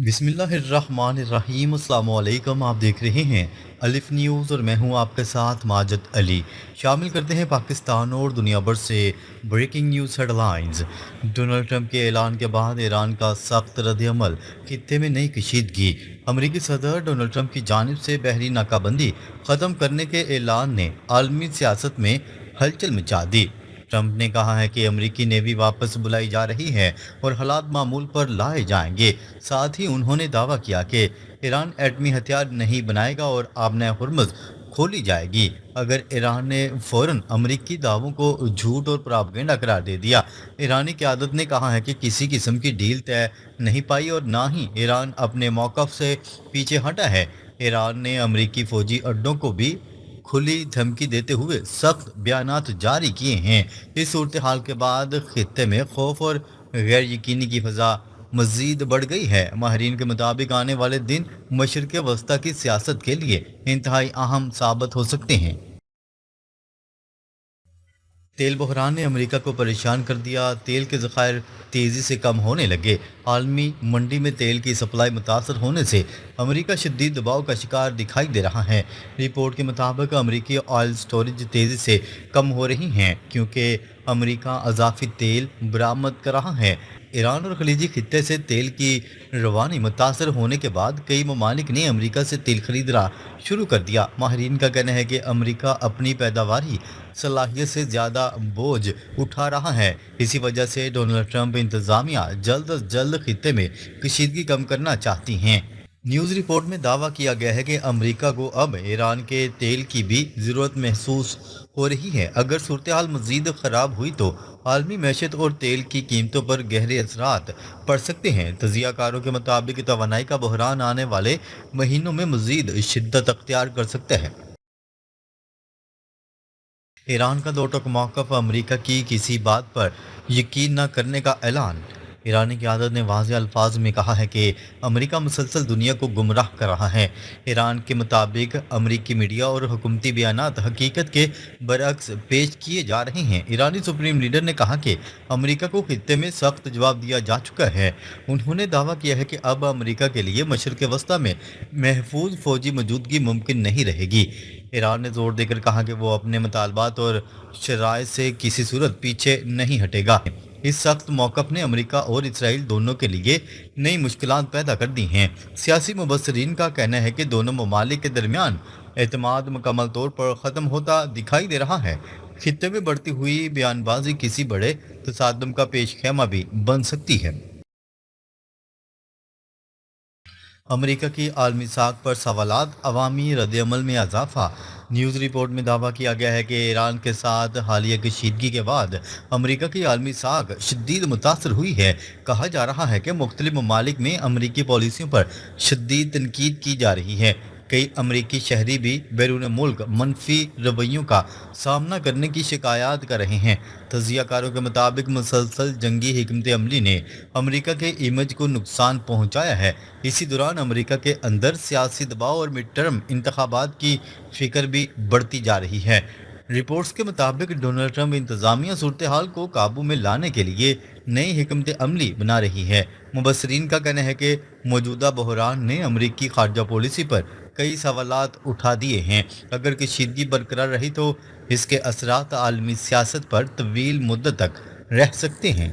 बिस्मिल्लाहिर्रहमानिर्रहीम अस्सलाम वालेकुम। आप देख रहे हैं अलिफ न्यूज़ और मैं हूं आपके साथ माजिद अली। शामिल करते हैं पाकिस्तान और दुनिया भर से breaking news headlines. Donald Trump के ऐलान के बाद ईरान का सख्त रद्द-ए-अमल, खित्ते में नई कशीदगी। अमरीकी सदर डोनाल्ड ट्रंप की जानिब से बहरी नाकाबंदी ख़त्म करने के ऐलान ने आलमी सियासत में हलचल मचा दी। ट्रंप ने कहा है कि अमरीकी नेवी वापस बुलाई जा रही है और हालात मामूल पर लाए जाएंगे। साथ ही उन्होंने दावा किया कि ईरान एटमी हथियार नहीं बनाएगा और आबना हुर्मुज़ खोली जाएगी अगर ईरान ने फ़ौरन अमरीकी दावों को झूठ और प्रोपेगेंडा करार दे दिया। ईरानी क़यादत ने कहा है कि किसी किस्म की डील तय नहीं पाई और ना ही ईरान अपने मौक़िफ़ से पीछे हटा है। ईरान ने अमरीकी फ़ौजी अड्डों को भी खुली धमकी देते हुए सख्त बयानात जारी किए हैं। इस सूरत हाल के बाद खित्ते में खौफ और गैर यकीनी की फ़ज़ा मज़ीद बढ़ गई है। माहिरीन के मुताबिक आने वाले दिन मशरिक़ वस्ता की सियासत के लिए इंतहाई अहम साबित हो सकते हैं। तेल बहरान ने अमेरिका को परेशान कर दिया। तेल के ज़खायर तेज़ी से कम होने लगे। आलमी मंडी में तेल की सप्लाई मुतासर होने से अमेरिका शदीद दबाव का शिकार दिखाई दे रहा है। रिपोर्ट के मुताबिक अमेरिकी ऑयल स्टोरेज तेज़ी से कम हो रही हैं क्योंकि अमेरिका अजाफी तेल बरामद कर रहा है। ईरान और खलीजी खित्ते से तेल की रवानी मुतासर होने के बाद कई ममालिक ने अमेरिका से तेल खरीदना शुरू कर दिया। माहिरीन का कहना है कि अमेरिका अपनी पैदावारी सलाहियत से ज़्यादा बोझ उठा रहा है। इसी वजह से डोनाल्ड ट्रंप इंतज़ामिया जल्द अज जल्द खित्ते में कशीदगी कम करना चाहती हैं। न्यूज़ रिपोर्ट में दावा किया गया है कि अमेरिका को अब ईरान के तेल की भी ज़रूरत महसूस हो रही है। अगर सूरत हाल मज़ीद ख़राब हुई तो आलमी मैशत और तेल की कीमतों पर गहरे असरात पड़ सकते हैं। तजियाकारों के मुताबिक तवानाई का बहरान आने वाले महीनों में मज़ीद शिद्दत अख्तियार कर सकता है। ईरान का दो टूक मौक़िफ़, अमरीका की किसी बात पर यकीन न करने का ऐलान। ईरानी क़यादत ने वाज़ेह अल्फाज में कहा है कि अमरीका मुसलसल दुनिया को गुमराह कर रहा है। ईरान के मुताबिक अमरीकी मीडिया और हुकूमती बयानात हकीकत के बरअक्स पेश किए जा रहे हैं। ईरानी सुप्रीम लीडर ने कहा कि अमरीका को खित्ते में सख्त जवाब दिया जा चुका है। उन्होंने दावा किया है कि अब अमरीका के लिए मशरिक़ वस्ता में महफूज फ़ौजी मौजूदगी मुमकिन नहीं रहेगी। ईरान ने जोर देकर कहा कि वो अपने मुतालबात और शराइत से किसी सूरत पीछे नहीं हटेगा। इस सख्त मौक़िफ़ ने अमेरिका और इसराइल दोनों के लिए नई मुश्किलात पैदा कर दी हैं। सियासी मुबस्सरीन का कहना है कि दोनों ममालिक के दरमियान एतमाद मुकम्मल तौर पर ख़त्म होता दिखाई दे रहा है। खित्ते में बढ़ती हुई बयानबाजी किसी बड़े तसादम का पेश खेमा भी बन सकती है। अमेरिका की आलमी साख पर सवालात, अवामी रद्द-ए-अमल में इजाफा। न्यूज़ रिपोर्ट में दावा किया गया है कि ईरान के साथ हालिया कशीदगी के बाद अमेरिका की आलमी साख शदीद मुतासर हुई है। कहा जा रहा है कि मुख्तलिफ ममालिक में अमरीकी पॉलिसियों पर शदीद तनकीद की जा रही है। कई अमरीकी शहरी भी बैरून मुल्क मनफी रवैयों का सामना करने की शिकायत कर रहे हैं। तजियाकारों के मुताबिक मुसलसल जंगी हिकमत अमली ने अमरीका के इमेज को नुकसान पहुंचाया है। इसी दौरान अमेरिका के अंदर सियासी दबाव और मिड टर्म इंतखाबात की फिक्र भी बढ़ती जा रही है। रिपोर्ट्स के मुताबिक डोनाल्ड ट्रंप इंतज़ामिया सूरत हाल को काबू में लाने के लिए नई हिकमत अमली बना रही है। मुबसरीन का कहना है कि मौजूदा बहरान ने अमरीकी खारजा पॉलिसी पर कई सवालात उठा दिए हैं। अगर कशीदगी बरकरार रही तो इसके असरात आलमी सियासत पर तवील मुद्दत तक रह सकते हैं।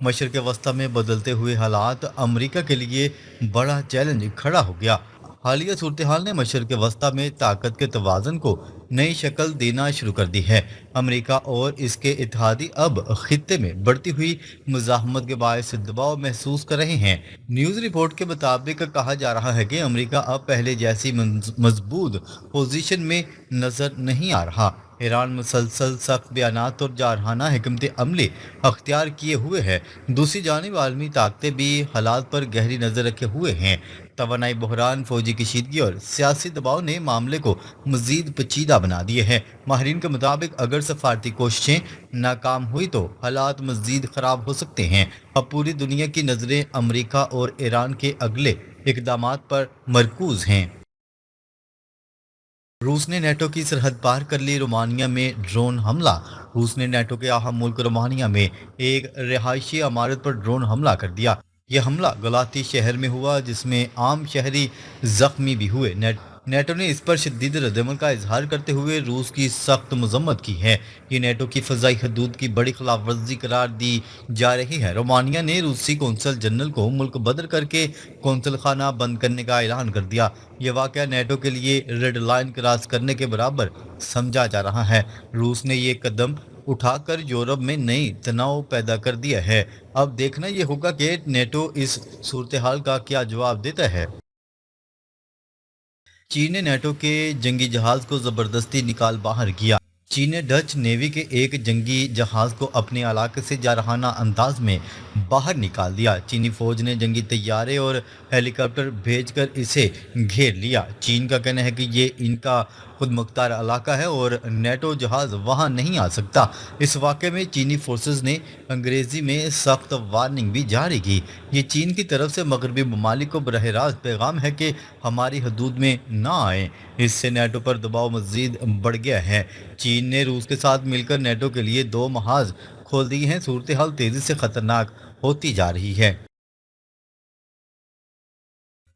मशरक़ वस्ता में बदलते हुए हालात अमरीका के लिए बड़ा चैलेंज खड़ा हो गया। हालिया सूरत हाल ने मशरक़ वस्ता में ताकत के तवाज़ुन को नई शक्ल देना शुरू कर दी है। अमरीका और इसके इत्तेहादी अब खित्ते में बढ़ती हुई मुज़ाहमत के बायस दबाव महसूस कर रहे हैं। न्यूज़ रिपोर्ट के मुताबिक कहा जा रहा है कि अमरीका अब पहले जैसी मजबूत पोजीशन में नज़र नहीं आ रहा। ईरान मुसलसल सख्त बयानात और जारहाना हिकमत अमली अख्तियार किए हुए है। दूसरी जानिब आलमी ताकतें भी हालात पर गहरी नज़र रखे हुए हैं। तवानाई बहरान, फौजी कशीदगी और सियासी दबाव ने मामले को मज़ीद पेचीदा बना दिए हैं। माहिरीन के मुताबिक अगर सफारती कोशिशें नाकाम हुई तो हालात मज़ीद ख़राब हो सकते हैं। अब पूरी दुनिया की नज़रें अमरीका और ईरान के अगले इकदामात पर मरकूज़ हैं। रूस ने नेटो की सरहद पार कर ली, रोमानिया में ड्रोन हमला। रूस ने नेटो के अहम मुल्क रोमानिया में एक रिहायशी इमारत पर ड्रोन हमला कर दिया। यह हमला गलाती शहर में हुआ, जिसमें आम शहरी जख्मी भी हुए। नेटो ने इस पर शदीद रद्दमल का इजहार करते हुए रूस की सख्त मजम्मत की है। ये नेटो की फ़ज़ाई हदूद की बड़ी खिलाफ वर्जी करार दी जा रही है। रोमानिया ने रूसी कौंसल जनरल को मुल्क बदर करके कौंसल खाना बंद करने का ऐलान कर दिया। ये वाक़या नेटो के लिए रेड लाइन क्रॉस करने के बराबर समझा जा रहा है। रूस ने ये कदम उठाकर यूरोप में नई तनाव पैदा कर दिया है। अब देखना ये होगा कि नेटो इस सूरत हाल का क्या जवाब देता है। चीन ने नेटो के जंगी जहाज को जबरदस्ती निकाल बाहर किया। चीन ने डच नेवी के एक जंगी जहाज को अपने इलाके से जारहाना अंदाज में बाहर निकाल दिया। चीनी फौज ने जंगी तैयारे और हेलीकॉप्टर भेजकर इसे घेर लिया। चीन का कहना है कि ये इनका खुद मुख्तार इलाका है और नेटो जहाज वहां नहीं आ सकता। इस वाक़े में चीनी फोर्सेस ने अंग्रेज़ी में सख्त वार्निंग भी जारी की। ये चीन की तरफ से मगरबी ममालिक को बरह रास्त पैगाम है कि हमारी हदूद में ना आए। इससे नेटो पर दबाव मज़ीद बढ़ गया है। चीन ने रूस के साथ मिलकर नेटो के लिए 2 महाज खोल दिए हैं। सूरत हाल तेज़ी से ख़तरनाक होती जा रही है।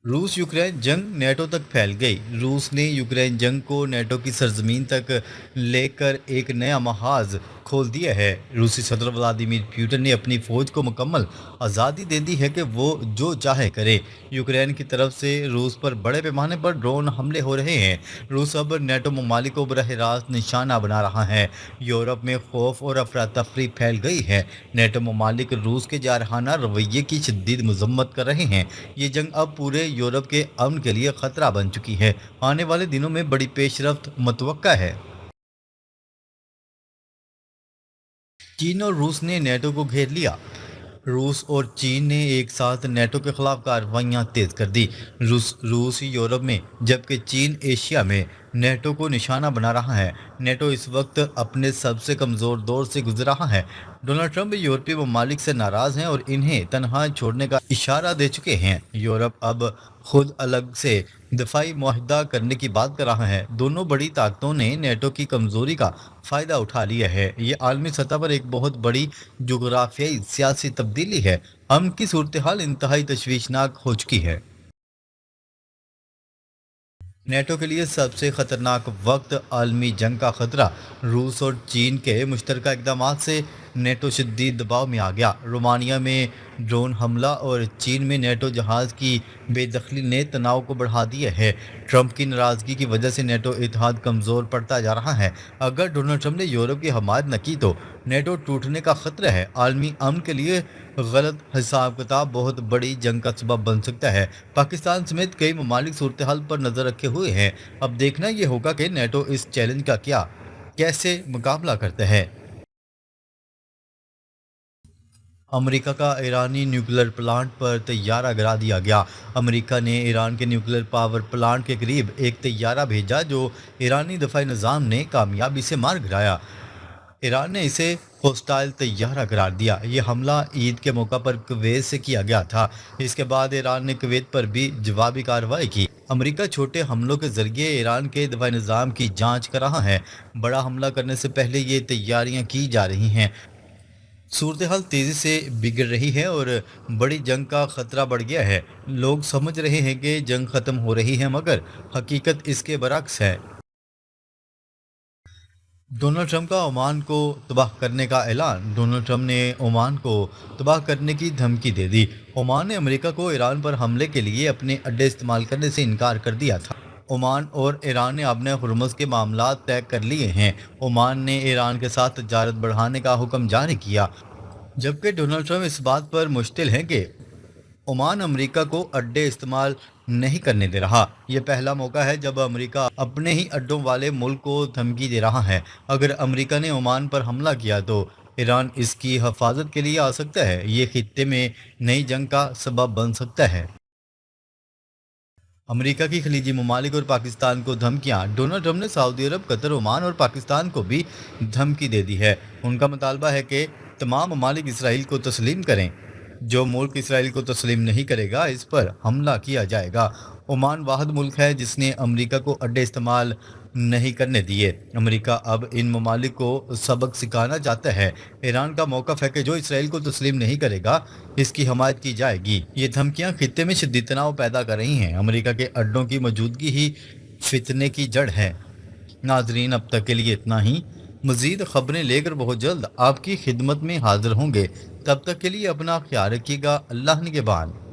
रूस यूक्रेन जंग नेटो तक फैल गई। रूस ने यूक्रेन जंग को नेटो की सरजमीन तक लेकर एक नया महाज खोल दिया है। रूसी सदर व्लादिमीर पुतिन ने अपनी फौज को मुकम्मल आज़ादी दे दी है कि वो जो चाहे करे। यूक्रेन की तरफ से रूस पर बड़े पैमाने पर ड्रोन हमले हो रहे हैं। रूस अब नेटो ममालिक को बरह रास्त निशाना बना रहा है। यूरोप में खौफ और अफरा तफरी फैल गई है। नेटो ममालिक रूस के जारहाना रवैये की शदीद मजम्मत कर रहे हैं। ये जंग अब पूरे यूरोप के अमन के लिए खतरा बन चुकी है। आने वाले दिनों में बड़ी पेशरफ्त मुतवक्का है। चीन और रूस ने नेटो को घेर लिया। रूस और चीन ने एक साथ नेटो के खिलाफ कार्रवाइयां तेज कर दी। रूस यूरोप में जबकि चीन एशिया में नेटो को निशाना बना रहा है। नेटो इस वक्त अपने सबसे कमज़ोर दौर से गुजर रहा है। डोनाल्ड ट्रंप यूरोपीय ममालिक से नाराज़ हैं और इन्हें तनहा छोड़ने का इशारा दे चुके हैं। यूरोप अब खुद अलग से दफाई मुआहदा करने की बात कर रहा है। दोनों बड़ी ताकतों ने नेटो की कमज़ोरी का फ़ायदा उठा लिया है। ये आलमी सतह पर एक बहुत बड़ी जोग्राफियाई सियासी तब्दीली है। अमन की सूरत हाल इंतहाई तशवीशनाक हो चुकी है। नेटो के लिए सबसे खतरनाक वक्त आलमी जंग का खतरा। रूस और चीन के मुश्तरका इकदाम से नेटो शदीद दबाव में आ गया। रोमानिया में ड्रोन हमला और चीन में नेटो जहाज़ की बेदखली ने तनाव को बढ़ा दिया है। ट्रंप की नाराज़गी की वजह से नेटो इत्तेहाद कमज़ोर पड़ता जा रहा है। अगर डोनाल्ड ट्रंप ने यूरोप की हमायत न की तो नेटो टूटने का खतरा है। आलमी अमन के लिए गलत हिसाब किताब बहुत बड़ी जंग का सबब बन सकता है। पाकिस्तान समेत कई ममालिक सूरत हाल पर नज़र रखे हुए हैं। अब देखना यह होगा कि नेटो इस चैलेंज का कैसे मुकाबला करता है। अमेरिका का ईरानी न्यूक्लियर प्लांट पर तैयारा गिरा दिया गया। अमेरिका ने ईरान के न्यूक्लियर पावर प्लांट के करीब एक तैयारा भेजा जो ईरानी दफाई निज़ाम ने कामयाबी से मार गिराया। ईरान ने इसे होस्टाइल तैयारा करार दिया। ये हमला ईद के मौका पर कुवैत से किया गया था। इसके बाद ईरान ने कुवैत पर भी जवाबी कार्रवाई की। अमेरिका छोटे हमलों के जरिए ईरान के दफाई निज़ाम की जांच कर रहा है। बड़ा हमला करने से पहले ये तैयारियां की जा रही हैं। सूरत हाल तेज़ी से बिगड़ रही है और बड़ी जंग का ख़तरा बढ़ गया है। लोग समझ रहे हैं कि जंग ख़त्म हो रही है, मगर हकीकत इसके बरक्स है। डोनाल्ड ट्रंप का ओमान को तबाह करने का ऐलान। डोनाल्ड ट्रंप ने ओमान को तबाह करने की धमकी दे दी। ओमान ने अमेरिका को ईरान पर हमले के लिए अपने अड्डे इस्तेमाल करने से इनकार कर दिया था। ओमान और ईरान ने अपने हुर्मुज़ के मामला तय कर लिए हैं। ओमान ने ईरान के साथ तजारत बढ़ाने का हुक्म जारी किया, जबकि डोनाल्ड ट्रंप इस बात पर मुश्तिल हैं कि ओमान अमेरिका को अड्डे इस्तेमाल नहीं करने दे रहा। यह पहला मौका है जब अमेरिका अपने ही अड्डों वाले मुल्क को धमकी दे रहा है। अगर अमेरिका ने ओमान पर हमला किया तो ईरान इसकी हिफाजत के लिए आ सकता है। ये खित्ते में नई जंग का सबब बन सकता है। अमेरिका की खलीजी ममालिक और पाकिस्तान को धमकियां। डोनाल्ड ट्रंप ने सऊदी अरब, कतर, ओमान और पाकिस्तान को भी धमकी दे दी है। उनका मुतालबा है कि तमाम ममालिक इसराइल को तस्लीम करें। जो मुल्क इसराइल को तस्लीम नहीं करेगा, इस पर हमला किया जाएगा। ओमान वाहिद मुल्क है जिसने अमेरिका को अड्डे इस्तेमाल نہیں کرنے دیے۔ امریکہ اب ان ممالک کو سبق سکھانا چاہتا ہے۔ ایران کا موقف ہے کہ جو اسرائیل کو تسلیم نہیں کرے گا اس کی حمایت کی جائے گی۔ یہ دھمکیاں خطے میں شدید تناؤ پیدا کر رہی ہیں۔ امریکہ کے اڈوں کی موجودگی ہی فتنے کی جڑ ہے۔ ناظرین، اب تک کے لیے اتنا ہی۔ مزید خبریں لے کر بہت جلد آپ کی خدمت میں حاضر ہوں گے۔ تب تک کے لیے اپنا خیال رکھیے گا۔ اللہ نگہبان۔